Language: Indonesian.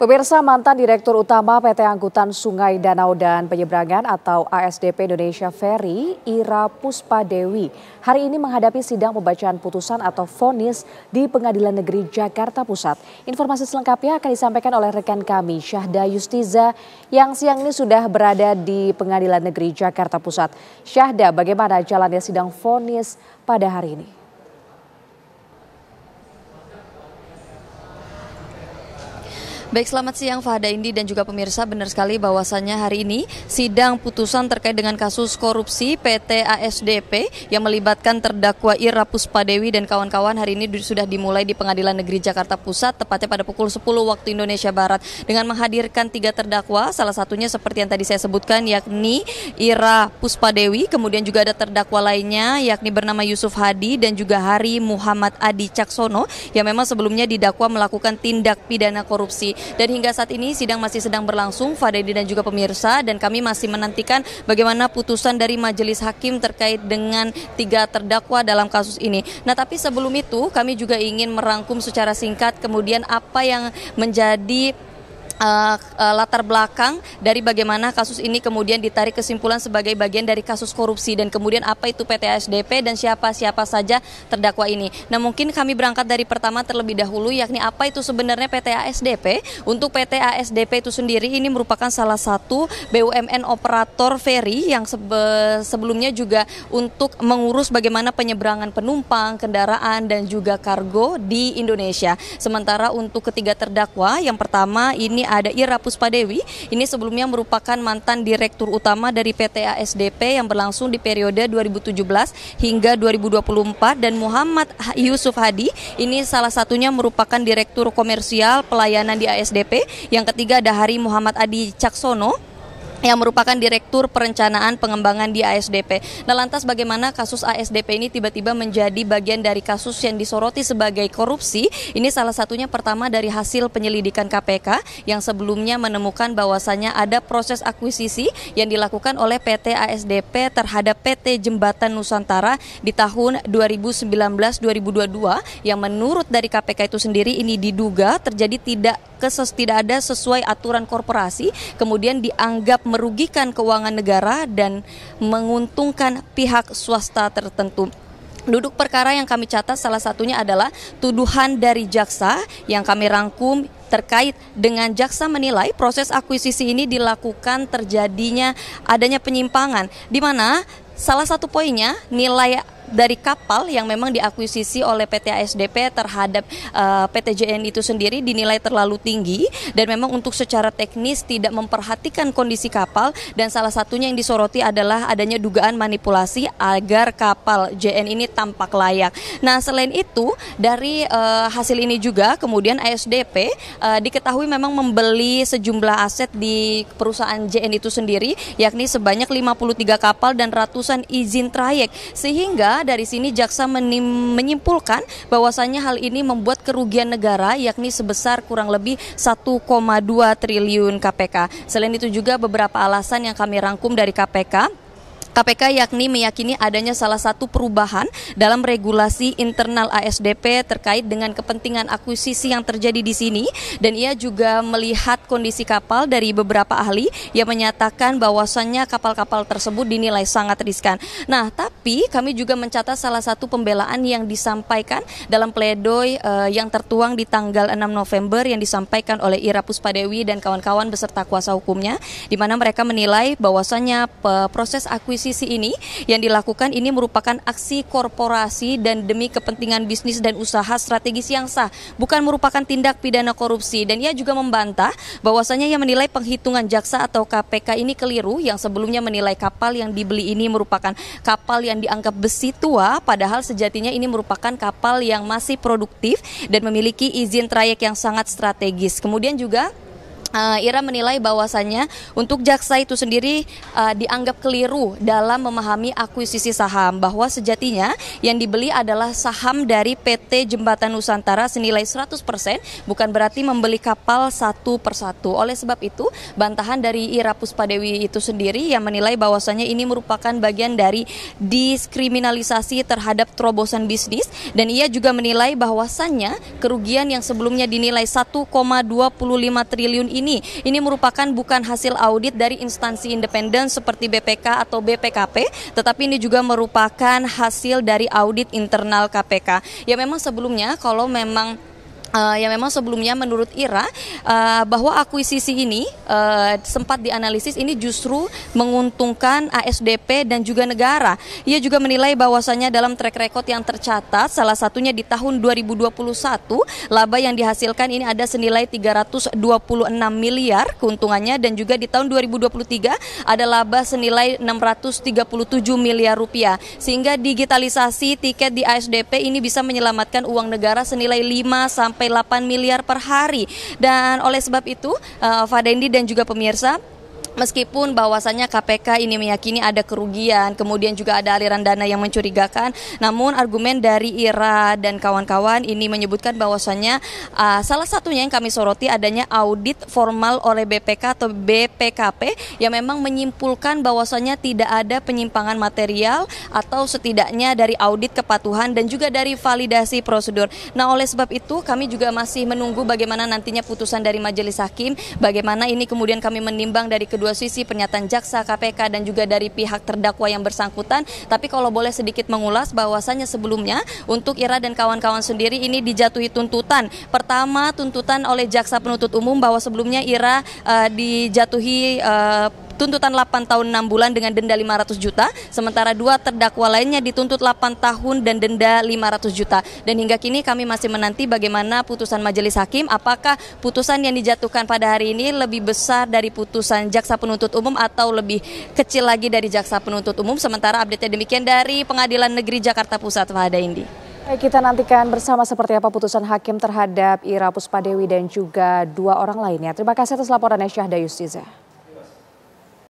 Pemirsa, mantan Direktur Utama PT Angkutan Sungai Danau dan Penyeberangan atau ASDP Indonesia Ferry, Ira Puspadewi, hari ini menghadapi sidang pembacaan putusan atau vonis di Pengadilan Negeri Jakarta Pusat. Informasi selengkapnya akan disampaikan oleh rekan kami, Syahda Yustiza, yang siang ini sudah berada di Pengadilan Negeri Jakarta Pusat. Syahda, bagaimana jalannya sidang vonis pada hari ini? Baik, selamat siang Fahda Indi dan juga pemirsa. Benar sekali bahwasannya hari ini sidang putusan terkait dengan kasus korupsi PT ASDP yang melibatkan terdakwa Ira Puspadewi dan kawan-kawan hari ini sudah dimulai di Pengadilan Negeri Jakarta Pusat, tepatnya pada pukul 10 waktu Indonesia Barat, dengan menghadirkan 3 terdakwa, salah satunya seperti yang tadi saya sebutkan yakni Ira Puspadewi, kemudian juga ada terdakwa lainnya yakni bernama Yusuf Hadi dan juga Hari Muhammad Adi Caksono yang memang sebelumnya didakwa melakukan tindak pidana korupsi. Dan hingga saat ini sidang masih sedang berlangsung, Fadedi dan juga pemirsa, dan kami masih menantikan bagaimana putusan dari majelis hakim terkait dengan 3 terdakwa dalam kasus ini. Nah, tapi sebelum itu kami juga ingin merangkum secara singkat kemudian apa yang menjadi latar belakang dari bagaimana kasus ini kemudian ditarik kesimpulan sebagai bagian dari kasus korupsi, dan kemudian apa itu PT ASDP dan siapa-siapa saja terdakwa ini. Nah, mungkin kami berangkat dari pertama terlebih dahulu, yakni apa itu sebenarnya PT ASDP. Untuk PT ASDP itu sendiri ini merupakan salah satu BUMN operator ferry yang sebelumnya juga untuk mengurus bagaimana penyeberangan penumpang, kendaraan dan juga kargo di Indonesia. Sementara untuk ketiga terdakwa, yang pertama ini ada Ira Puspadewi, ini sebelumnya merupakan mantan Direktur Utama dari PT ASDP yang berlangsung di periode 2017 hingga 2024, dan Muhammad Yusuf Hadi, ini salah satunya merupakan Direktur Komersial Pelayanan di ASDP. Yang ketiga ada Hari Muhammad Adi Caksono yang merupakan Direktur Perencanaan Pengembangan di ASDP. Nah, lantas bagaimana kasus ASDP ini tiba-tiba menjadi bagian dari kasus yang disoroti sebagai korupsi? Ini salah satunya pertama dari hasil penyelidikan KPK yang sebelumnya menemukan bahwasannya ada proses akuisisi yang dilakukan oleh PT ASDP terhadap PT Jembatan Nusantara di tahun 2019-2022 yang menurut dari KPK itu sendiri ini diduga terjadi tidak ada sesuai aturan korporasi, kemudian dianggap merugikan keuangan negara dan menguntungkan pihak swasta tertentu. Duduk perkara yang kami catat salah satunya adalah tuduhan dari jaksa yang kami rangkum terkait dengan jaksa menilai proses akuisisi ini dilakukan terjadinya adanya penyimpangan, di mana salah satu poinnya nilai dari kapal yang memang diakuisisi oleh PT ASDP terhadap PT JN itu sendiri dinilai terlalu tinggi, dan memang untuk secara teknis tidak memperhatikan kondisi kapal, dan salah satunya yang disoroti adalah adanya dugaan manipulasi agar kapal JN ini tampak layak. Nah, selain itu dari hasil ini juga kemudian ASDP diketahui memang membeli sejumlah aset di perusahaan JN itu sendiri, yakni sebanyak 53 kapal dan ratusan izin trayek, sehingga dari sini jaksa menyimpulkan bahwasannya hal ini membuat kerugian negara yakni sebesar kurang lebih 1,2 triliun KPK. Selain itu juga beberapa alasan yang kami rangkum dari KPK yakni meyakini adanya salah satu perubahan dalam regulasi internal ASDP terkait dengan kepentingan akuisisi yang terjadi di sini, dan ia juga melihat kondisi kapal dari beberapa ahli yang menyatakan bahwasannya kapal-kapal tersebut dinilai sangat riskan. Nah, tapi kami juga mencatat salah satu pembelaan yang disampaikan dalam pledoi yang tertuang di tanggal 6 November yang disampaikan oleh Ira Puspadewi dan kawan-kawan beserta kuasa hukumnya, di mana mereka menilai bahwasannya proses akuisisi ini yang dilakukan ini merupakan aksi korporasi dan demi kepentingan bisnis dan usaha strategis yang sah, bukan merupakan tindak pidana korupsi. Dan ia juga membantah bahwasanya ia menilai penghitungan jaksa atau KPK ini keliru, yang sebelumnya menilai kapal yang dibeli ini merupakan kapal yang dianggap besi tua, padahal sejatinya ini merupakan kapal yang masih produktif dan memiliki izin trayek yang sangat strategis. Kemudian juga Ira menilai bahwasannya untuk jaksa itu sendiri dianggap keliru dalam memahami akuisisi saham, bahwa sejatinya yang dibeli adalah saham dari PT Jembatan Nusantara senilai 100%, bukan berarti membeli kapal satu persatu. Oleh sebab itu, bantahan dari Ira Puspadewi itu sendiri yang menilai bahwasannya ini merupakan bagian dari diskriminalisasi terhadap terobosan bisnis, dan ia juga menilai bahwasannya kerugian yang sebelumnya dinilai 1,25 triliun ini merupakan bukan hasil audit dari instansi independen seperti BPK atau BPKP, tetapi ini juga merupakan hasil dari audit internal KPK. Ya memang sebelumnya menurut Ira bahwa akuisisi ini sempat dianalisis ini justru menguntungkan ASDP dan juga negara. Ia juga menilai bahwasannya dalam track record yang tercatat, salah satunya di tahun 2021, laba yang dihasilkan ini ada senilai 326 miliar keuntungannya, dan juga di tahun 2023 ada laba senilai 637 miliar rupiah. Sehingga digitalisasi tiket di ASDP ini bisa menyelamatkan uang negara senilai 5-8 miliar per hari. Dan oleh sebab itu, Fadendi dan juga pemirsa, meskipun bahwasannya KPK ini meyakini ada kerugian, kemudian juga ada aliran dana yang mencurigakan, namun argumen dari Ira dan kawan-kawan ini menyebutkan bahwasannya salah satunya yang kami soroti adanya audit formal oleh BPK atau BPKP yang memang menyimpulkan bahwasannya tidak ada penyimpangan material atau setidaknya dari audit kepatuhan dan juga dari validasi prosedur. Nah, oleh sebab itu kami juga masih menunggu bagaimana nantinya putusan dari majelis hakim, bagaimana ini kemudian kami menimbang dari kedua sisi, pernyataan jaksa, KPK, dan juga dari pihak terdakwa yang bersangkutan. Tapi kalau boleh sedikit mengulas bahwasannya sebelumnya untuk Ira dan kawan-kawan sendiri ini dijatuhi tuntutan. Pertama, tuntutan oleh jaksa penuntut umum bahwa sebelumnya Ira dijatuhi tuntutan 8 tahun 6 bulan dengan denda 500 juta, sementara dua terdakwa lainnya dituntut 8 tahun dan denda 500 juta. Dan hingga kini kami masih menanti bagaimana putusan majelis hakim, apakah putusan yang dijatuhkan pada hari ini lebih besar dari putusan jaksa penuntut umum atau lebih kecil lagi dari jaksa penuntut umum. Sementara update-nya demikian dari Pengadilan Negeri Jakarta Pusat, Fahada Indi. Baik, kita nantikan bersama seperti apa putusan hakim terhadap Ira Puspadewi dan juga dua orang lainnya. Terima kasih atas laporannya, Syahda Yustiza.